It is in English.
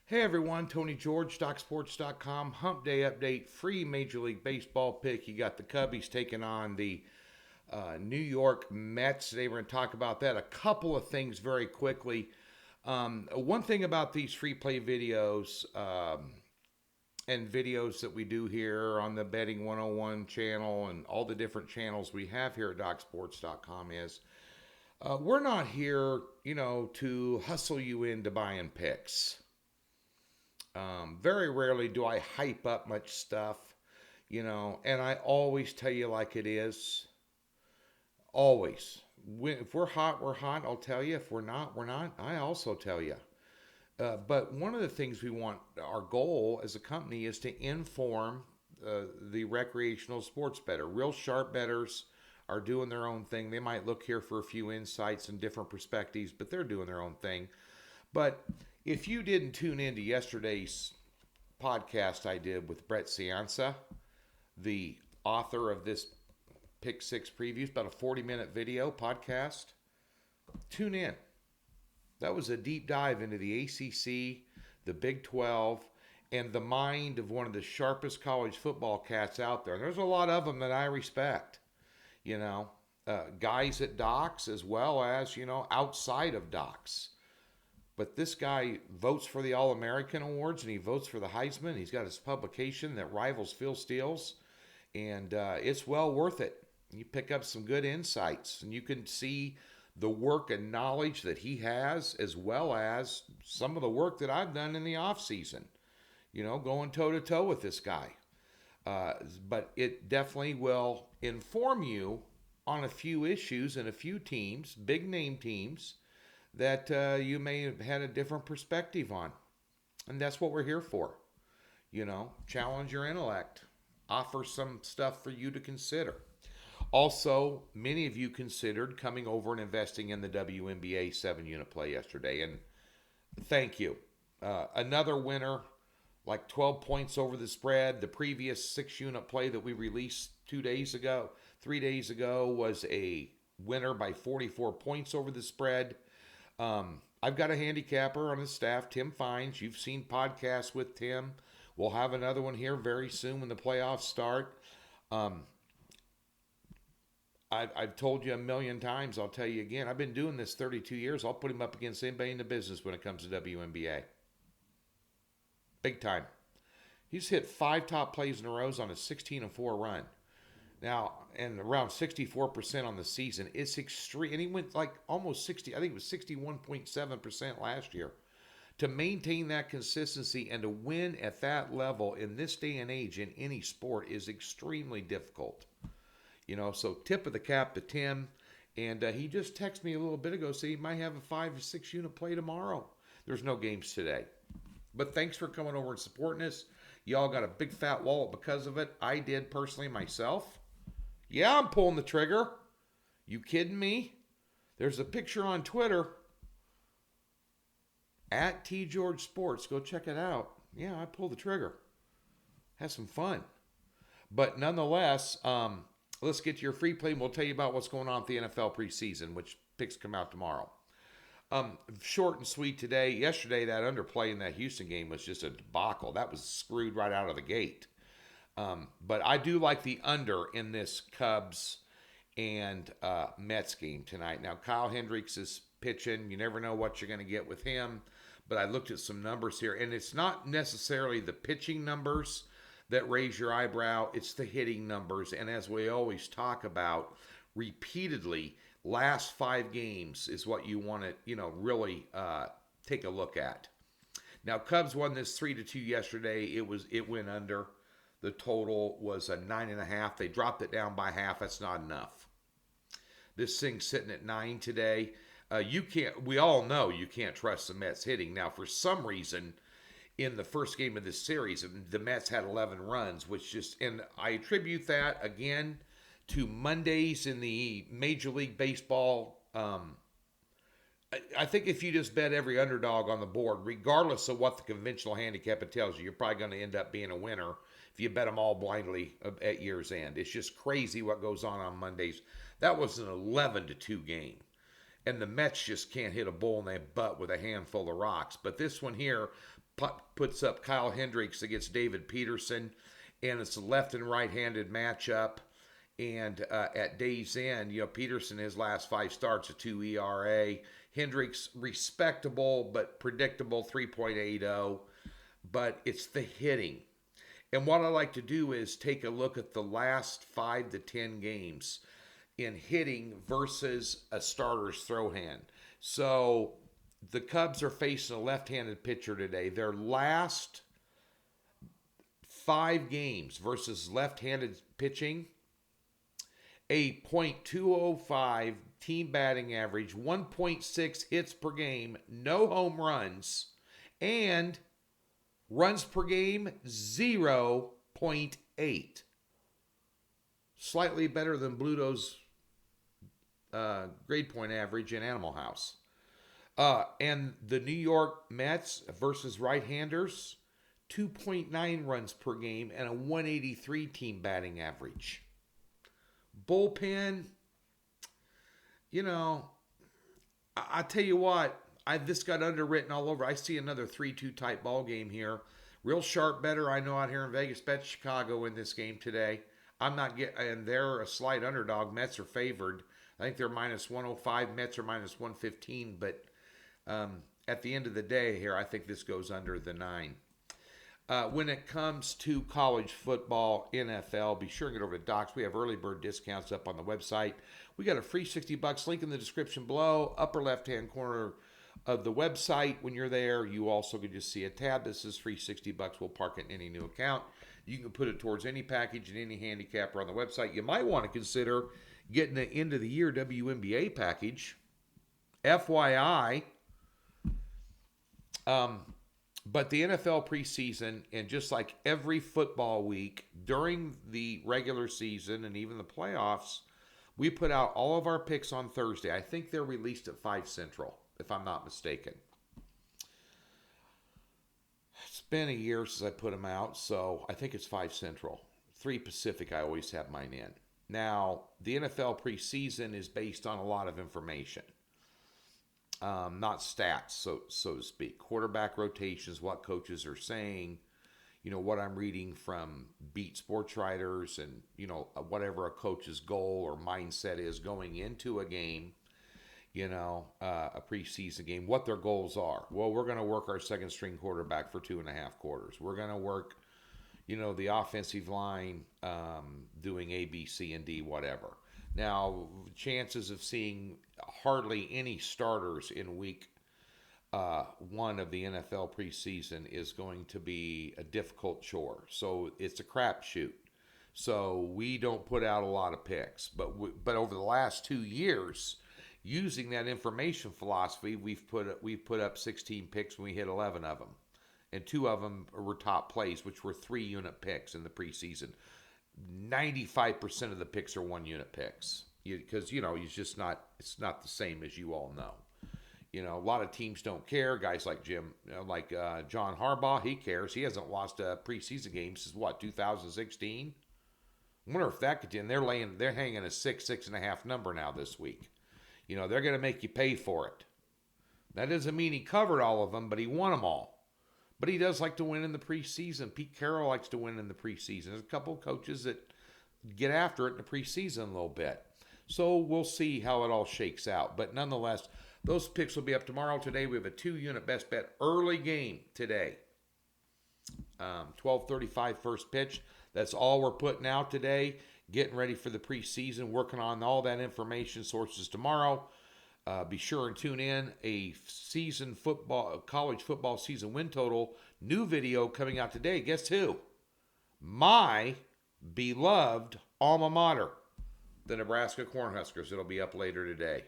Hey everyone, Tony George, DocSports.com, Hump Day Update, free Major League Baseball pick. You got the Cubbies taking on the New York Mets. Today we're going to talk about that. A couple of things very quickly. One thing about these free play videos and videos that we do here on the Betting 101 channel and all the different channels we have here at DocSports.com is we're not here, to hustle you into buying picks. Very rarely do I hype up much stuff, and I always tell you like it is. Always. If we're hot, we're hot. I'll tell you. If we're not, we're not. I also tell you. But one of the things we want, our goal as a company is to inform the recreational sports bettor. Real sharp bettors are doing their own thing. They might look here for a few insights and different perspectives, but they're doing their own thing. But if you didn't tune into yesterday's podcast I did with Brett Cianza, the author of this Pick Six previews, about a 40-minute video podcast, tune in. That was a deep dive into the ACC, the Big 12, and the mind of one of the sharpest college football cats out there. And there's a lot of them that I respect, guys at Docs as well as, outside of Docs. But this guy votes for the All-American Awards and he votes for the Heisman. He's got his publication that rivals Phil Steele's, and it's well worth it. You pick up some good insights, and you can see the work and knowledge that he has, as well as some of the work that I've done in the off season. Going toe-to-toe with this guy. But it definitely will inform you on a few issues and a few teams, big-name teams, that you may have had a different perspective on. And that's what we're here for. Challenge your intellect. Offer some stuff for you to consider. Also, many of you considered coming over and investing in the WNBA 7-unit play yesterday. And thank you. Another winner, like 12 points over the spread. The previous 6-unit play that we released 3 days ago, was a winner by 44 points over the spread. I've got a handicapper on the staff, Tim Fines. You've seen podcasts with Tim. We'll have another one here very soon when the playoffs start. I've told you a million times. I'll tell you again. I've been doing this 32 years. I'll put him up against anybody in the business when it comes to WNBA. Big time. He's hit 5 top plays in a row on a 16-4 run. Now, and around 64% on the season. It's extreme. And he went like almost 60. I think it was 61.7% last year. To maintain that consistency and to win at that level in this day and age in any sport is extremely difficult. So tip of the cap to Tim. And he just texted me a little bit ago saying he might have a 5 or 6 unit play tomorrow. There's no games today. But thanks for coming over and supporting us. Y'all got a big fat wallet because of it. I did personally myself. Yeah, I'm pulling the trigger. You kidding me? There's a picture on Twitter at TGeorgeSports. Go check it out. Yeah, I pulled the trigger. Have some fun. But nonetheless, let's get to your free play and we'll tell you about what's going on with the NFL preseason, which picks come out tomorrow. Short and sweet today. Yesterday, that underplay in that Houston game was just a debacle. That was screwed right out of the gate. But I do like the under in this Cubs and Mets game tonight. Now, Kyle Hendricks is pitching. You never know what you're going to get with him. But I looked at some numbers here, and it's not necessarily the pitching numbers that raise your eyebrow. It's the hitting numbers. And as we always talk about repeatedly, last 5 games is what you want to, really take a look at. Now, Cubs won this 3-2 yesterday. It went under. The total was a 9.5. They dropped it down by half. That's not enough. This thing's sitting at 9 today. We all know you can't trust the Mets hitting. Now, for some reason, in the first game of this series, the Mets had 11 runs, and I attribute that, again, to Mondays in the Major League Baseball. I think if you just bet every underdog on the board, regardless of what the conventional handicap it tells you, you're probably going to end up being a winner if you bet them all blindly at year's end. It's just crazy what goes on Mondays. That was an 11-2 game. And the Mets just can't hit a bull in their butt with a handful of rocks. But this one here, puts up Kyle Hendricks against David Peterson, and it's a left and right-handed matchup. And at day's end, Peterson, his last 5 starts, a 2 ERA. Hendricks, respectable but predictable, 3.80. But it's the hitting. And what I like to do is take a look at the last 5 to 10 games in hitting versus a starter's throw hand. So the Cubs are facing a left-handed pitcher today. Their last 5 games versus left-handed pitching, a .205 team batting average, 1.6 hits per game, no home runs, and runs per game, 0.8. Slightly better than Bluto's grade point average in Animal House. And the New York Mets versus right-handers, 2.9 runs per game and a 183 team batting average. Bullpen, I tell you what, this got underwritten all over. I see another 3-2 type ball game here. Real sharp better, I know, out here in Vegas. Bet Chicago in this game today. And they're a slight underdog. Mets are favored. I think they're minus 105. Mets are minus 115. But at the end of the day here, I think this goes under the 9. When it comes to college football, NFL, be sure and get over to Docs. We have early bird discounts up on the website. We got a free $60 link in the description below, upper left-hand corner of the website. When you're there, you also can just see a tab that says free $60. We'll park it in any new account. You can put it towards any package and any handicapper on the website. You might want to consider getting the end of the year WNBA package. FYI, but the NFL preseason, and just like every football week during the regular season and even the playoffs, we put out all of our picks on Thursday. I think they're released at 5 Central, if I'm not mistaken. It's been a year since I put them out, so I think it's 5 Central. 3 Pacific, I always have mine in. Now, the NFL preseason is based on a lot of information. Not stats, so to speak. Quarterback rotations, what coaches are saying, what I'm reading from beat sports writers, and, whatever a coach's goal or mindset is going into a game, a preseason game, what their goals are. Well, we're going to work our second string quarterback for 2.5 quarters. We're going to work, the offensive line doing A, B, C, and D, whatever. Now, chances of seeing hardly any starters in week 1 of the NFL preseason is going to be a difficult chore. So it's a crapshoot. So we don't put out a lot of picks. But over the last 2 years, using that information philosophy, we've put up 16 picks and we hit 11 of them. And 2 of them were top plays, which were 3-unit picks in the preseason. 95% of the picks are 1-unit picks because it's not the same, as you all know. A lot of teams don't care. Guys like John Harbaugh, he cares. He hasn't lost a preseason game since 2016. I wonder if that could. And they're hanging a 6.5 number now this week. They're going to make you pay for it. That doesn't mean he covered all of them, but he won them all. But he does like to win in the preseason. Pete Carroll likes to win in the preseason. There's a couple of coaches that get after it in the preseason a little bit. So we'll see how it all shakes out. But nonetheless, those picks will be up tomorrow. Today we have a 2-unit best bet early game today. 12:35 first pitch. That's all we're putting out today. Getting ready for the preseason. Working on all that information sources tomorrow. Be sure and tune in. A college football season win total. New video coming out today. Guess who? My beloved alma mater, the Nebraska Cornhuskers. It'll be up later today.